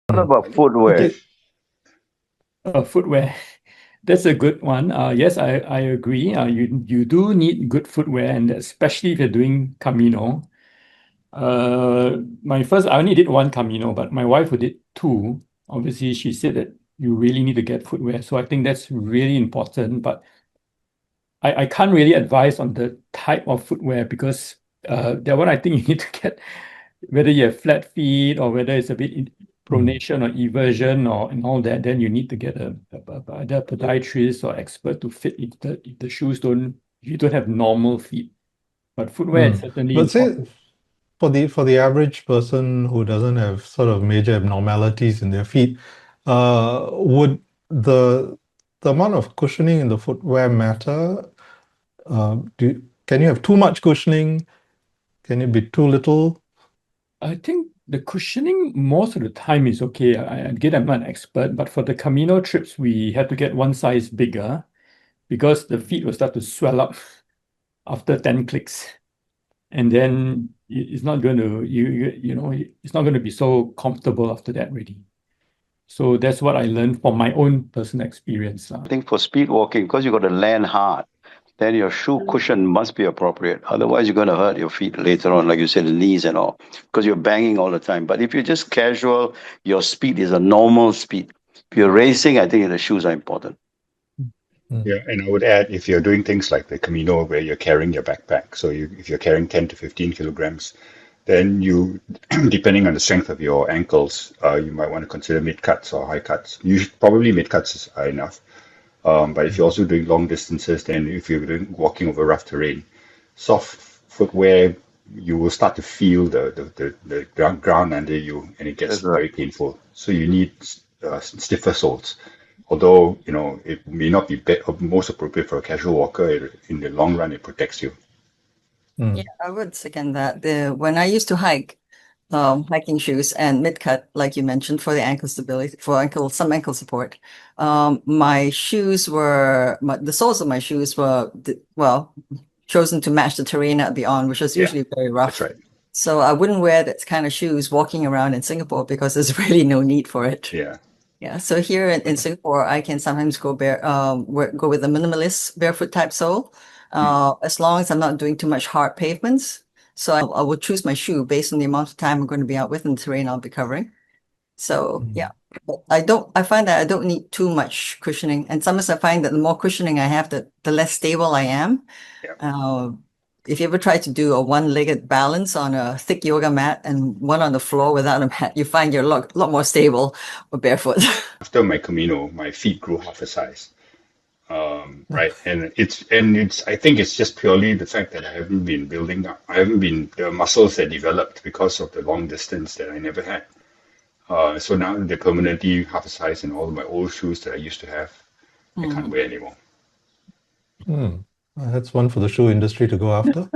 What about footwear? Okay, footwear. That's a good one. Yes, I agree. You do need good footwear, and especially if you're doing Camino. I only did one Camino, but my wife who did two, obviously she said that you really need to get footwear. So I think that's really important. But I can't really advise on the type of footwear because that one I think you need to get whether you have flat feet or whether it's a bit pronation or eversion or and all that, then you need to get either a podiatrist or expert to fit if the shoes don't if you don't have normal feet. But footwear is certainly But say important. for the average person who doesn't have sort of major abnormalities in their feet, would the amount of cushioning in the footwear matter? Can you have too much cushioning? Can it be too little? I think the cushioning most of the time is okay. Again, I'm not an expert, but for the Camino trips, we had to get one size bigger because the feet will start to swell up after 10 clicks. And then it's not going to it's not going to be so comfortable after that really. So that's what I learned from my own personal experience. I think for speed walking, because you got to land hard, then your shoe cushion must be appropriate. Otherwise, you're going to hurt your feet later on, like you said, the knees and all, because you're banging all the time. But if you're just casual, your speed is a normal speed. If you're racing, I think the shoes are important. Yeah, and I would add, if you're doing things like the Camino where you're carrying your backpack, so if you're carrying 10 to 15 kilograms, then you, depending on the strength of your ankles, you might want to consider mid cuts or high cuts. Probably mid cuts are enough. But if you're also doing long distances, then if you're walking over rough terrain, soft footwear, you will start to feel the ground under you, and it gets That's right. very painful. So you need stiffer soles. Although, it may not be most appropriate for a casual walker, in the long run, it protects you. Yeah, I would second that. When I used to hike, hiking shoes and mid-cut, like you mentioned, for the ankle stability, some ankle support. My shoes the soles of my shoes were, chosen to match the terrain I'd be on, which was Yeah, usually very rough. that's right. So I wouldn't wear that kind of shoes walking around in Singapore because there's really no need for it. Yeah. Yeah. So here in Singapore, I can sometimes go go with a minimalist barefoot type sole, as long as I'm not doing too much hard pavements. So I will choose my shoe based on the amount of time I'm going to be out within the terrain I'll be covering. So yeah, but I find that I don't need too much cushioning. And sometimes I find that the more cushioning I have, the less stable I am. Yeah. If you ever try to do a one-legged balance on a thick yoga mat and one on the floor without a mat, you find you're a lot more stable with barefoot. After my Camino, my feet grew half a size. Right. And I think it's just purely the fact that I haven't been building up. I haven't been the muscles that developed because of the long distance that I never had. So now they're permanently half a size, and all of my old shoes that I used to have, I can't wear anymore. That's one for the shoe industry to go after.